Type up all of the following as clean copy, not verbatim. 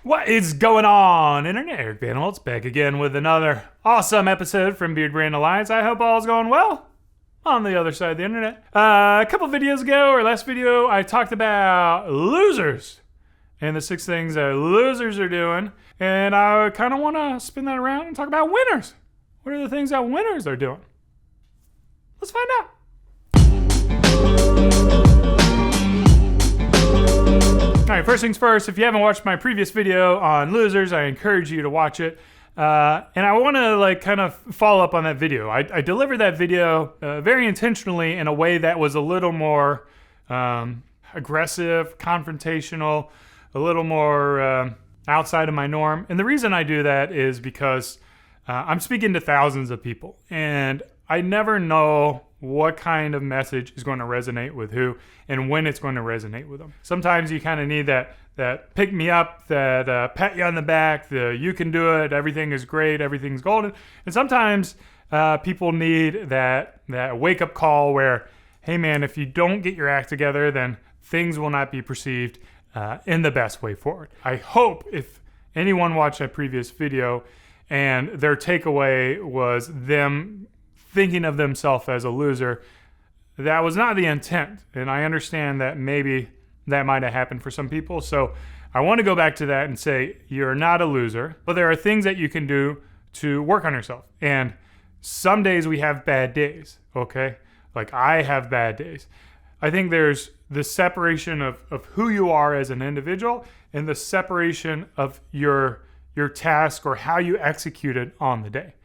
What is going on, Internet? Eric Bandholz back again with another awesome episode from Beardbrand Alliance. I hope all's going well on the other side of the internet. A couple videos ago, or last video, I talked about losers and the 6 things that losers are doing. And I kind of want to spin that around and talk about winners. What are the things that winners are doing? Let's find out. All right, first things first, if you haven't watched my previous video on losers, I encourage you to watch it. And I want to kind of follow up on that video. I delivered that video very intentionally in a way that was a little more aggressive, confrontational, a little more outside of my norm. And the reason I do that is because I'm speaking to thousands of people, and I never know what kind of message is going to resonate with who and when it's going to resonate with them. Sometimes you kind of need that pick me up, that pat you on the back, the you can do it, everything is great, everything's golden. And sometimes people need that wake up call where, hey man, if you don't get your act together, then things will not be perceived in the best way forward. I hope if anyone watched that previous video and their takeaway was them thinking of themselves as a loser, that was not the intent. And I understand that maybe that might have happened for some people. So I want to go back to that and say, you're not a loser, but there are things that you can do to work on yourself. And some days we have bad days, okay? Like I have bad days. I think there's the separation of who you are as an individual and the separation of your task or how you execute it on the day.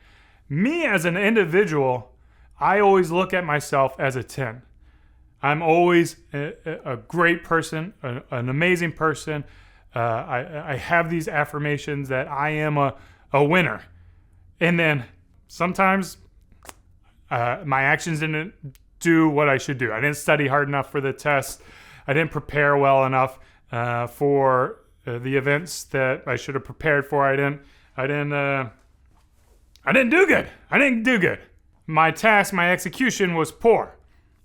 Me as an individual, I always look at myself as a 10. I'm always a great person, an amazing person. I have these affirmations that I am a winner. And then sometimes my actions didn't do what I should do. I didn't study hard enough for the test. I didn't prepare well enough for the events that I should have prepared for. I didn't do good. I didn't do good. My task, my execution was poor.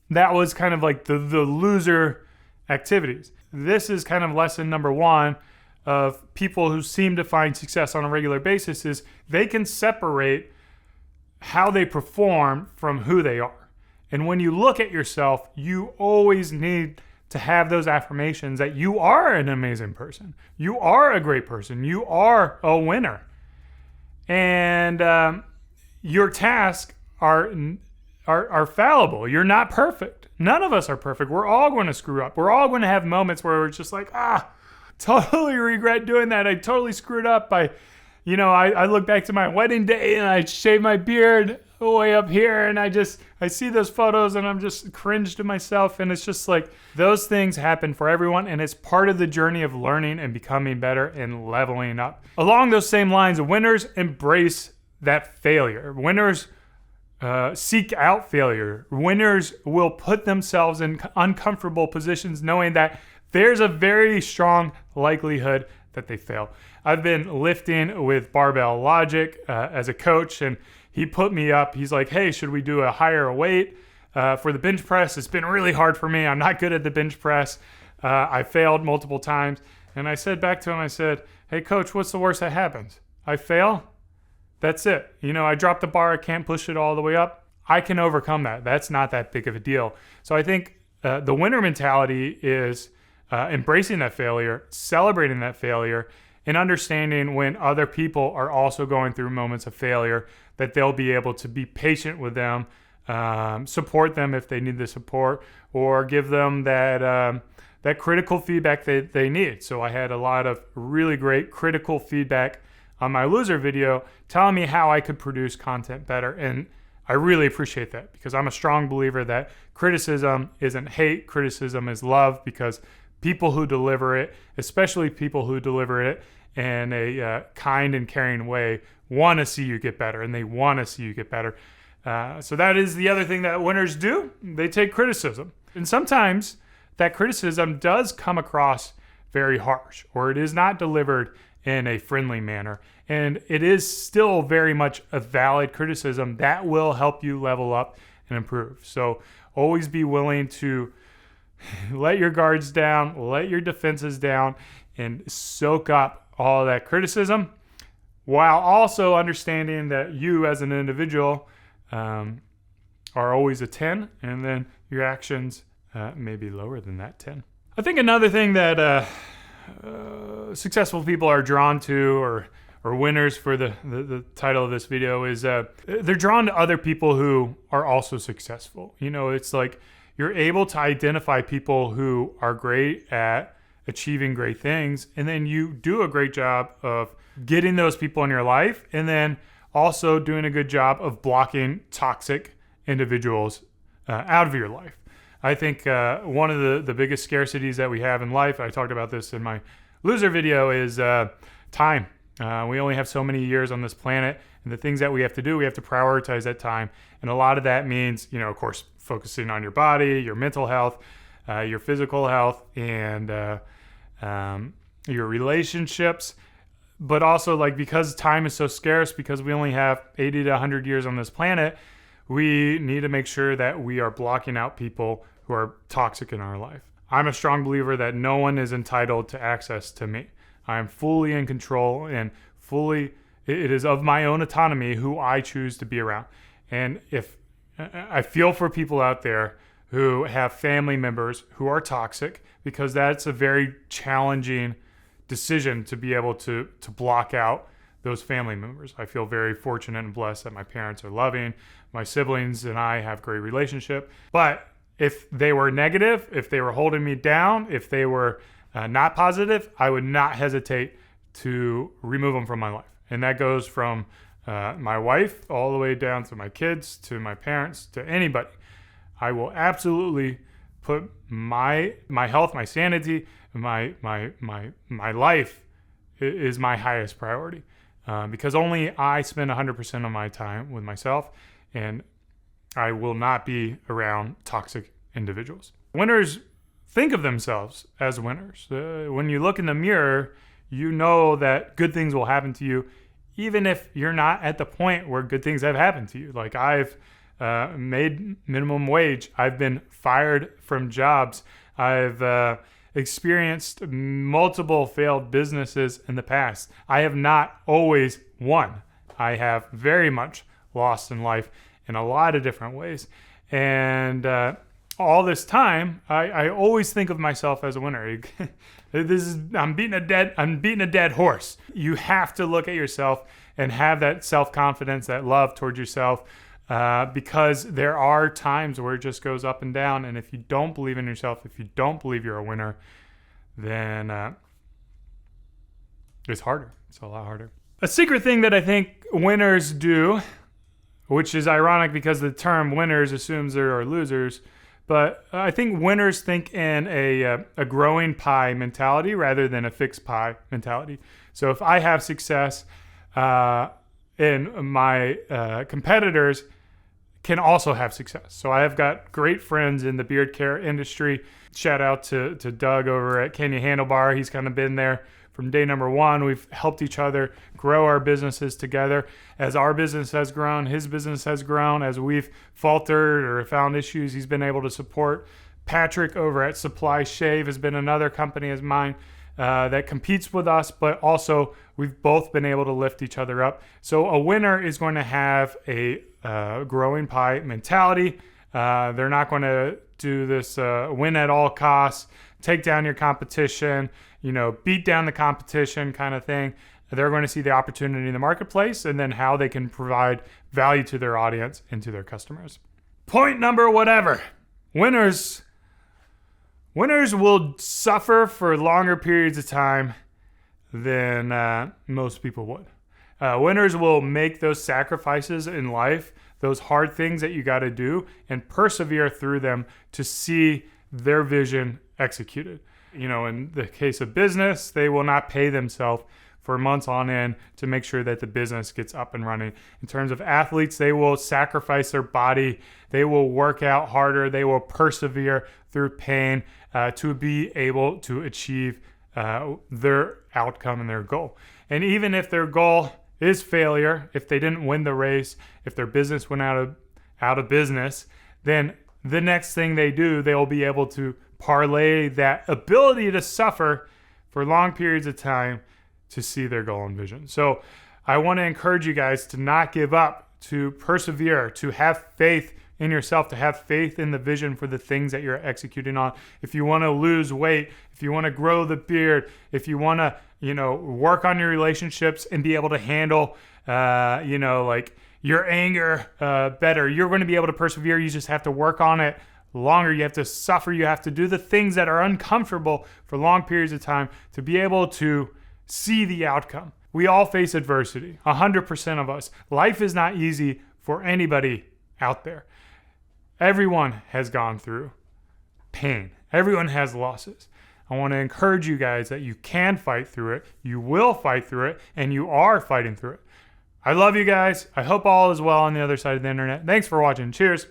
That was kind of like the loser activities. This is kind of lesson number 1 of people who seem to find success on a regular basis is they can separate how they perform from who they are. And when you look at yourself, you always need to have those affirmations that you are an amazing person. You are a great person. You are a winner. And your tasks are fallible. You're not perfect. None of us are perfect. We're all going to screw up. We're all going to have moments where we're just like, totally regret doing that. I totally screwed up. I look back to my wedding day and I shaved my beard way up here and I see those photos and I'm just cringe to myself. And it's just like those things happen for everyone, and it's part of the journey of learning and becoming better and leveling up. Along those same lines, winners embrace that failure. Winners seek out failure. Winners will put themselves in uncomfortable positions knowing that there's a very strong likelihood that they fail. I've been lifting with Barbell Logic as a coach, and he put me up. He's like, hey, should we do a higher weight for the bench press? It's been really hard for me. I'm not good at the bench press. I failed multiple times. And I said back to him, I said, hey, coach, what's the worst that happens? I fail? That's it. I drop the bar. I can't push it all the way up. I can overcome that. That's not that big of a deal. So I think the winner mentality is embracing that failure, celebrating that failure, and understanding when other people are also going through moments of failure that they'll be able to be patient with them, support them if they need the support, or give them that critical feedback that they need. So I had a lot of really great critical feedback on my loser video telling me how I could produce content better. And I really appreciate that because I'm a strong believer that criticism isn't hate, criticism is love, because people who deliver it, especially people who deliver it in a kind and caring way, want to see you get better, and they want to see you get better. So that is the other thing that winners do. They take criticism. And sometimes that criticism does come across very harsh, or it is not delivered in a friendly manner. And it is still very much a valid criticism that will help you level up and improve. So always be willing to let your guards down, let your defenses down, and soak up all of that criticism, while also understanding that you as an individual are always a 10, and then your actions may be lower than that 10. I think another thing that successful people are drawn to, or winners for the title of this video, is they're drawn to other people who are also successful. It's like you're able to identify people who are great at achieving great things, and then you do a great job of getting those people in your life, and then also doing a good job of blocking toxic individuals out of your life. I think one of the biggest scarcities that we have in life, I talked about this in my loser video, is time. We only have so many years on this planet, and the things that we have to do, we have to prioritize that time. And a lot of that means, of course, focusing on your body, your mental health, your physical health, and your relationships. But also, because time is so scarce, because we only have 80 to 100 years on this planet, we need to make sure that we are blocking out people who are toxic in our life. I'm a strong believer that no one is entitled to access to me. I'm fully in control, and it is of my own autonomy who I choose to be around. And if I feel for people out there who have family members who are toxic, because that's a very challenging decision to be able to block out those family members. I feel very fortunate and blessed that my parents are loving. My siblings and I have a great relationship. But if they were negative, if they were holding me down, if they were not positive, I would not hesitate to remove them from my life. And that goes from my wife all the way down to my kids, to my parents, to anybody. I will absolutely put my health, my sanity, my life is my highest priority, because only I spend 100% of my time with myself, and I will not be around toxic individuals. Winners think of themselves as winners. When you look in the mirror, you know that good things will happen to you, even if you're not at the point where good things have happened to you. Like, I've made minimum wage. I've been fired from jobs. I've experienced multiple failed businesses in the past. I have not always won. I have very much lost in life in a lot of different ways. And all this time, I always think of myself as a winner. I'm beating a dead horse. You have to look at yourself and have that self-confidence, that love towards yourself, because there are times where it just goes up and down. And if you don't believe in yourself, if you don't believe you're a winner, then it's harder. It's a lot harder. A secret thing that I think winners do, which is ironic because the term winners assumes there are losers, but I think winners think in a growing pie mentality rather than a fixed pie mentality. So if I have success, and my competitors can also have success. So I have got great friends in the beard care industry. Shout out to Doug over at Kenya Handlebar. He's kind of been there from day number one. We've helped each other grow our businesses together. As our business has grown, his business has grown. As we've faltered or found issues, he's been able to support. Patrick over at Supply Shave has been another company of mine that competes with us, but also we've both been able to lift each other up. So a winner is going to have a growing pie mentality. They're not going to do this win at all costs, take down your competition, beat down the competition kind of thing. They're going to see the opportunity in the marketplace and then how they can provide value to their audience and to their customers. Point number whatever. Winners will suffer for longer periods of time than most people would. Winners will make those sacrifices in life, those hard things that you got to do, and persevere through them to see their vision executed. In the case of business, they will not pay themselves for months on end to make sure that the business gets up and running. In terms of athletes, they will sacrifice their body. They will work out harder. They will persevere through pain to be able to achieve their outcome and their goal. And even if their goal is failure, if they didn't win the race, if their business went out of business, then the next thing they do, they'll be able to parlay that ability to suffer for long periods of time to see their goal and vision. So I want to encourage you guys to not give up, to persevere, to have faith in yourself, to have faith in the vision for the things that you're executing on. If you want to lose weight, if you want to grow the beard, if you want to, work on your relationships and be able to handle, like your anger better, you're going to be able to persevere. You just have to work on it longer. You have to suffer. You have to do the things that are uncomfortable for long periods of time to be able to see the outcome. We all face adversity, 100% of us. Life is not easy for anybody out there. Everyone has gone through pain. Everyone has losses. I want to encourage you guys that you can fight through it. You will fight through it, and you are fighting through it. I love you guys. I hope all is well on the other side of the internet. Thanks for watching. Cheers.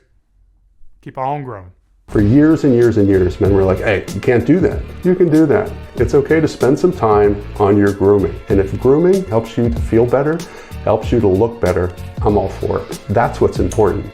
Keep on growing. For years and years and years, men were like, hey, you can't do that. You can do that. It's okay to spend some time on your grooming. And if grooming helps you to feel better, helps you to look better, I'm all for it. That's what's important.